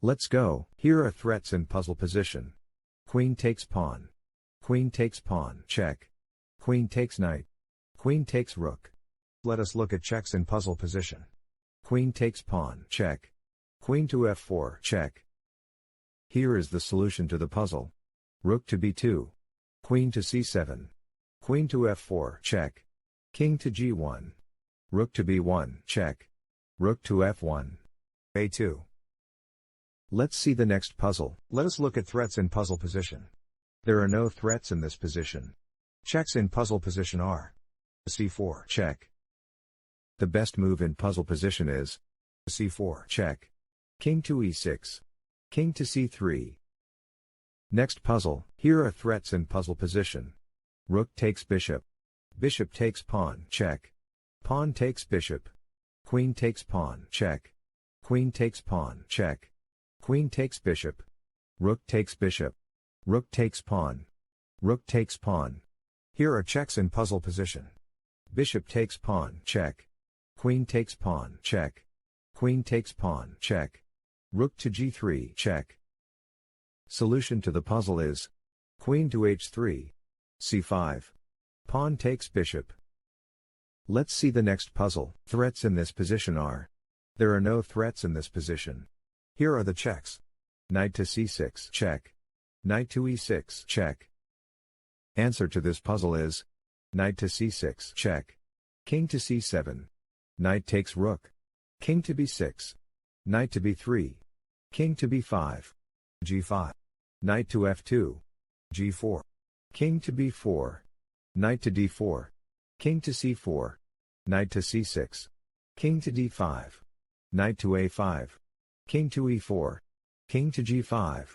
Let's go. Here are threats in puzzle position. Queen takes pawn. Queen takes pawn, check. Queen takes knight. Queen takes rook. Let us look at checks in puzzle position. Queen takes pawn, check. Queen to f4, check. Here is the solution to the puzzle. Rook to b2. Queen to c7. Queen to f4, check. King to g1. Rook to b1, check. Rook to f1. a2. Let's see the next puzzle. Let us look at threats in puzzle position. There are no threats in this position. Checks in puzzle position are c4, check. The best move in puzzle position is c4, check. King to e6. King to c3. Next puzzle. Here are threats in puzzle position. Rook takes bishop. Bishop takes pawn, check. Pawn takes bishop. Queen takes pawn, check. Queen takes pawn, check. Queen takes bishop. Rook takes bishop. Rook takes pawn. Rook takes pawn. Here are checks in puzzle position. Bishop takes pawn, check. Queen takes pawn, check. Queen takes pawn, check. Rook to g3, check. Solution to the puzzle is queen to h3. c5. Pawn takes bishop. Let's see the next puzzle. Threats in this position are. There are no threats in this position. Here are the checks. Knight to c6, check. Knight to e6, check. Answer to this puzzle is knight to c6, check. King to c7. Knight takes rook. King to b6. Knight to b3. King to b5. g5. Knight to f2. g4. King to b4. Knight to d4. King to c4. Knight to c6. King to d5. Knight to a5. King to e4. King to g5.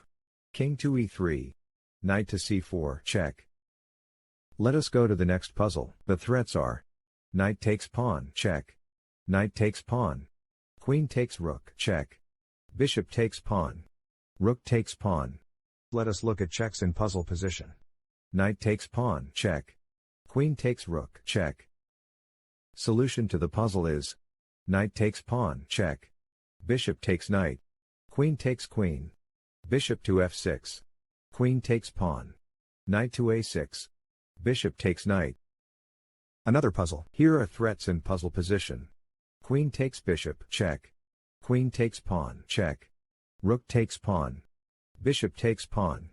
King to e3. Knight to c4, check. Let us go to the next puzzle. The threats are knight takes pawn, check. Knight takes pawn. Queen takes rook, check. Bishop takes pawn. Rook takes pawn. Let us look at checks in puzzle position. Knight takes pawn, check. Queen takes rook, check. Solution to the puzzle is knight takes pawn, check. Bishop takes knight. Queen takes queen. Bishop to f6. Queen takes pawn. Knight to a6. Bishop takes knight. Another puzzle. Here are threats in puzzle position. Queen takes bishop, check. Queen takes pawn, check. Rook takes pawn. Bishop takes pawn.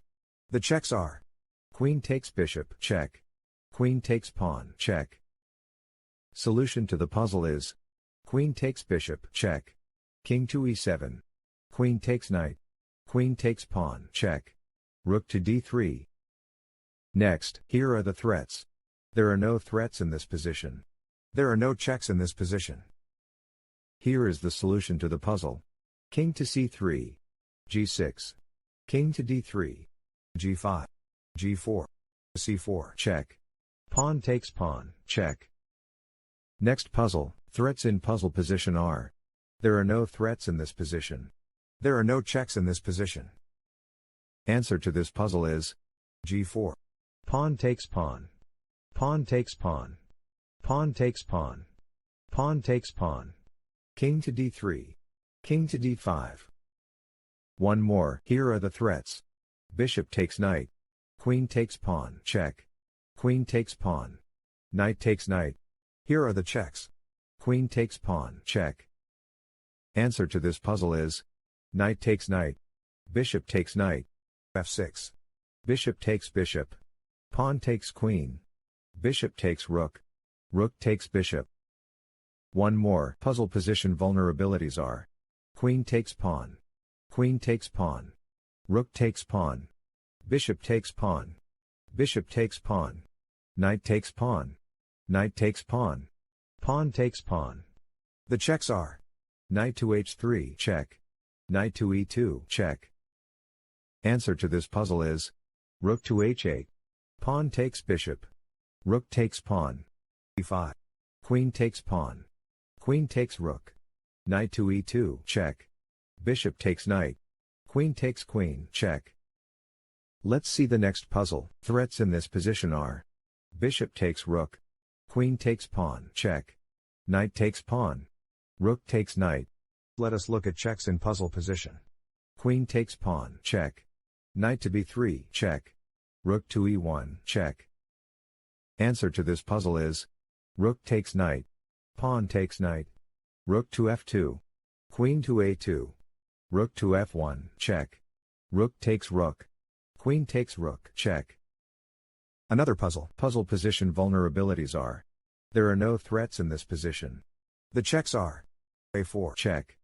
The checks are queen takes bishop, check. Queen takes pawn, check. Solution to the puzzle is queen takes bishop, check. King to e7. Queen takes knight. Queen takes pawn, check. Rook to d3. Next, here are the threats. There are no threats in this position. There are no checks in this position. Here is the solution to the puzzle. King to c3. g6. King to d3. g5. g4. c4, check. Pawn takes pawn, check. Next puzzle. Threats in puzzle position are. There are no threats in this position. There are no checks in this position. Answer to this puzzle is g4. Pawn takes pawn. Pawn takes pawn. Pawn takes pawn. Pawn takes pawn. King to d3. King to d5. One more. Here are the threats. Bishop takes knight. Queen takes pawn, check. Queen takes pawn. Knight takes knight. Here are the checks. Queen takes pawn, check. Answer to this puzzle is knight takes knight. Bishop takes knight. f6. Bishop takes bishop. Pawn takes queen. Bishop takes rook. Rook takes bishop. One more. Puzzle position vulnerabilities are queen takes pawn. Queen takes pawn. Rook takes pawn. Bishop takes pawn. Bishop takes pawn. Knight takes pawn. Knight takes pawn. Pawn takes pawn. The checks are knight to h3, check. Knight to e2, check. Answer to this puzzle is rook to h8. Pawn takes bishop. Rook takes pawn. e5. Queen takes pawn. Queen takes rook. Knight to e2, check. Bishop takes knight. Queen takes queen, check. Let's see the next puzzle. Threats in this position are bishop takes rook. Queen takes pawn, check. Knight takes pawn. Rook takes knight. Let us look at checks in puzzle position. Queen takes pawn, check. Knight to b3, check. Rook to e1, check. Answer to this puzzle is rook takes knight. Pawn takes knight. Rook to f2. Queen to a2. Rook to f1, check. Rook takes rook. Queen takes rook, check. Another puzzle. Puzzle position vulnerabilities are: there are no threats in this position. The checks are a4, check.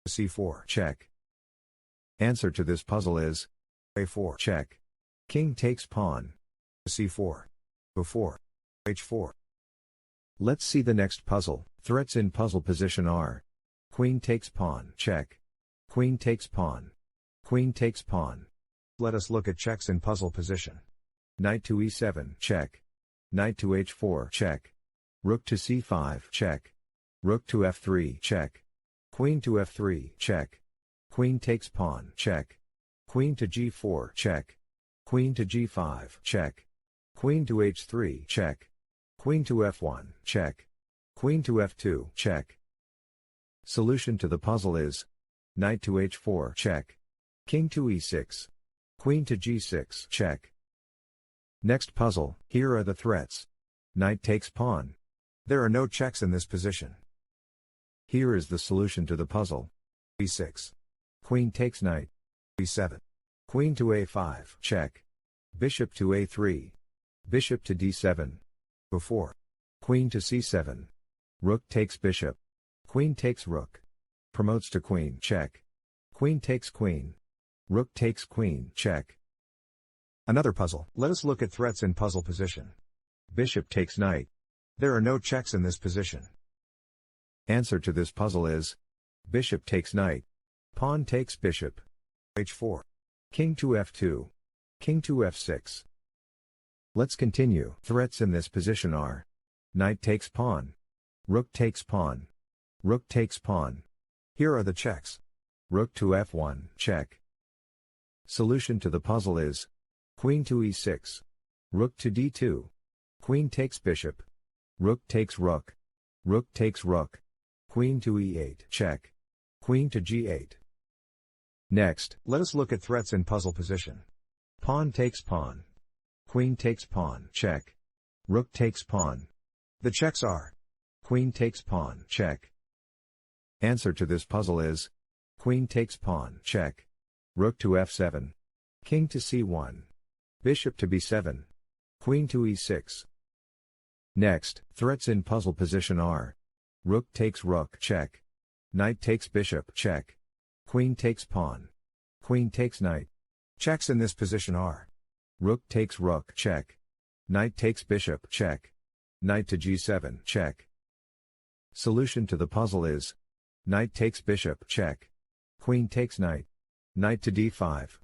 c4, check. Answer to this puzzle is a4, check. King takes pawn. c4. b4. h4. Let's see the next puzzle. Threats in puzzle position are: queen takes pawn, check. Queen takes pawn. Queen takes pawn. Let us look at checks in puzzle position. Knight to e7, check. Knight to h4, check. Rook to c5, check. Rook to f3, check. Queen to f3, check. Queen takes pawn, check. Queen to g4, check. Queen to g5, check. Queen to h3, check. Queen to f1, check. Queen to f2, check. Solution to the puzzle is: knight to h4, check. King to e6. Queen to g6, check. Next puzzle. Here are the threats. Knight takes pawn. There are no checks in this position. Here is the solution to the puzzle. e6. Queen takes knight. e7. Queen to a5, check. Bishop to a3. Bishop to d7. b4. Queen to c7. Rook takes bishop. Queen takes rook. Promotes to queen, check. Queen takes queen. Rook takes queen, check. Another puzzle. Let us look at threats in puzzle position. Bishop takes knight. There are no checks in this position. Answer to this puzzle is: bishop takes knight. Pawn takes bishop. h4. King to f2. King to f6. Let's continue. Threats in this position are: knight takes pawn. Rook takes pawn. Rook takes pawn. Here are the checks. Rook to f1, check. Solution to the puzzle is: queen to e6. Rook to d2. Queen takes bishop. Rook takes rook. Rook takes rook. Queen to e8, check. Queen to g8. Next, let us look at threats in puzzle position. Pawn takes pawn. Queen takes pawn, check. Rook takes pawn. The checks are: queen takes pawn, check. Answer to this puzzle is: queen takes pawn, check. Rook to f7. King to c1. Bishop to b7. Queen to e6. Next, threats in puzzle position are: rook takes rook, check. Knight takes bishop, check. Queen takes pawn. Queen takes knight. Checks in this position are: rook takes rook, check. Knight takes bishop, check. Knight to g7, check. Solution to the puzzle is: knight takes bishop, check. Queen takes knight. Knight to d5.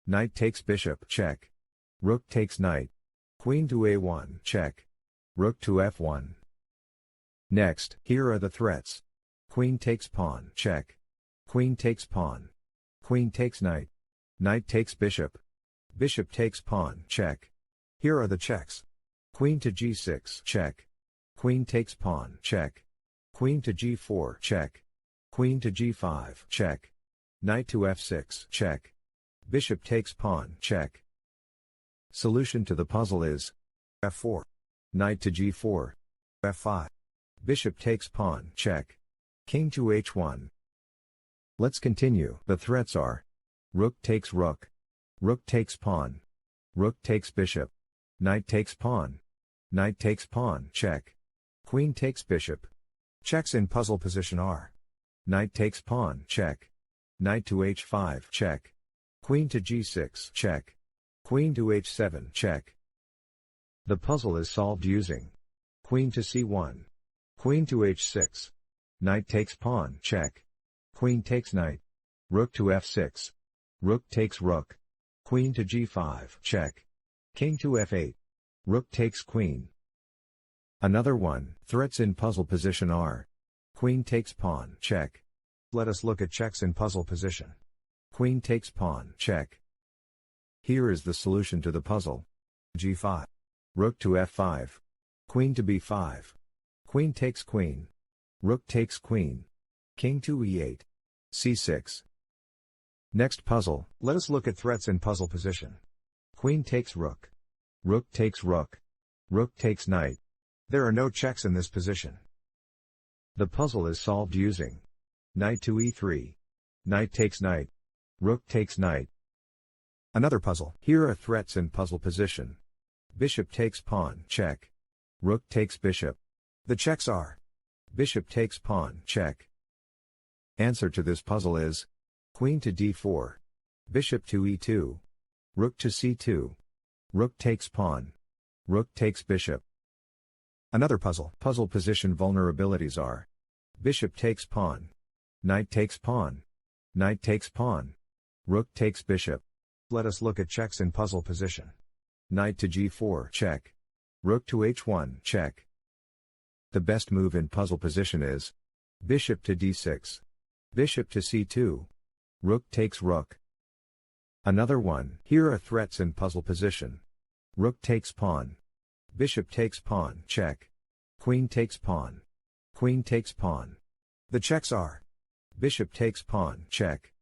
Knight takes bishop, check. Rook takes knight. Queen to a1, check. Rook to f1. Next, here are the threats. Queen takes pawn, check. Queen takes pawn. Queen takes knight. Knight takes bishop. Bishop takes pawn, check. Here are the checks. Queen to g6, check. Queen takes pawn, check. Queen to g4, check. Queen to g5, check. Knight to f6, check. Bishop takes pawn, check. Solution to the puzzle is: f4. Knight to g4. f5. Bishop takes pawn, check. King to h1. Let's continue. The threats are: rook takes rook. Rook takes pawn. Rook takes bishop. Knight takes pawn. Knight takes pawn, check. Queen takes bishop. Checks in puzzle position are: knight takes pawn, check. Knight to h5, check. Queen to g6, check. Queen to h7, check. The puzzle is solved using: queen to c1. Queen to h6. Knight takes pawn, check. Queen takes knight. Rook to f6. Rook takes rook. Queen to g5, check. King to f8. Rook takes queen. Another one. Threats in puzzle position are: queen takes pawn, check. Let us look at checks in puzzle position. Queen takes pawn, check. Here is the solution to the puzzle. g5. Rook to f5. Queen to b5. Queen takes queen. Rook takes queen. King to e8. c6. Next puzzle, let us look at threats in puzzle position. Queen takes rook. Rook takes rook. Rook takes knight. There are no checks in this position. The puzzle is solved using knight to e3. Knight takes knight. Rook takes knight. Another puzzle. Here are threats in puzzle position. Bishop takes pawn, check. Rook takes bishop. The checks are bishop takes pawn, check. Answer to this puzzle is queen to d4. Bishop to e2. Rook to c2. Rook takes pawn. Rook takes bishop. Another puzzle. Puzzle position vulnerabilities are bishop takes pawn. Knight takes pawn. Knight takes pawn. Rook takes bishop. Let us look at checks in puzzle position. Knight to g4, check. Rook to h1, check. The best move in puzzle position is bishop to d6. Bishop to c2. Rook takes rook. Another one. Here are threats in puzzle position. Rook takes pawn. Bishop takes pawn, check. Queen takes pawn. Queen takes pawn. The checks are bishop takes pawn, check.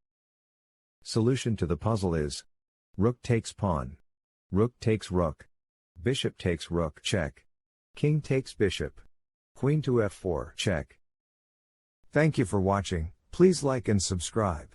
Solution to the puzzle is rook takes pawn. Rook takes rook. Bishop takes rook, check. King takes bishop. Queen to f4, check. Thank you for watching. Please like and subscribe.